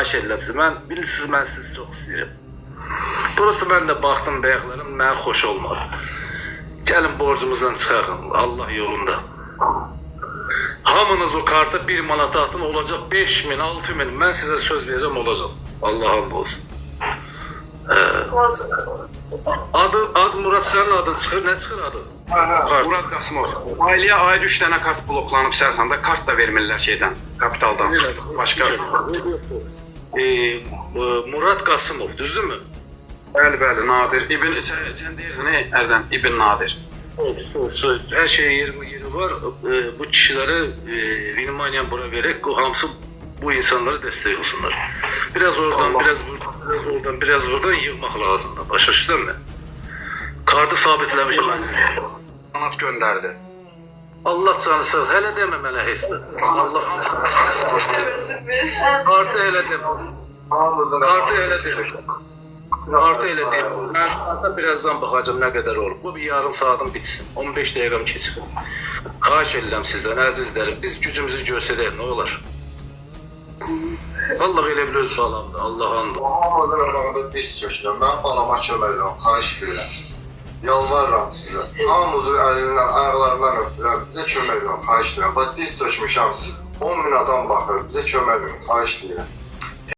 xahiş edirəm sizi. Bilirsiniz, mən sizi çox istəyirəm. Burası mən də baxdım bəyəklərim, mənə xoş olmadı. Gəlin borcumuzdan çıxaqın, Allah yolunda. Hamınız o karta 1 manat atın, olacaq 5 min, 6 min. Mən sizə söz verəcəm, olacaq. Allah hamd olsun. Adı Murat, sənin adın çıxır, nə çıxır adı? Murat Qasımov. Ailəyə aid 3 dənə kart bloklanıb Sərxanda, kart da vermirlər şeydən, kapitaldan. Başqa. Murat Qasımov, düzdürmü? Bəli, bəli, Nadir. Sən deyirdin, Ərdən, İbn Nadir. Her şey yeri var. Bu kişilere Vinmaniyan bura vererek o hamısı bu insanları destek olsunlar. Biraz oradan, biraz buradan, biraz buradan yığmaq lazımdır. Başa düşdün mü? Kartı sabitləmişəm mən. Manat göndərdi. Allah canı sağ olsun. Hələ demə mənə hesdə. Allah kartı hələ demə. Kartı hələ demə. Artı elə deyim. Mən hatta birazdan baxacağım nə qədər olur. Bu bir yarım saatim bitsin. 15 dəqiqəm keçir. Xahiş edirəm sizdən əzizlərim. Biz gücümüzü göstərək, nə olar? Allah elə bil öz balamdır. Allah'ındır. Hamımızın arasında diz çökürəm. Mən balama kömək edirəm. Xahiş edirəm. Yalvarıram sizə. Hamımızın əlindən, ayaqlarından öpürəm. Bizə kömək edirəm. Xahiş edirəm. Bax diz çökmüşəm. 10 min adam baxır. Bizə kömək edirəm. Xahiş edirəm.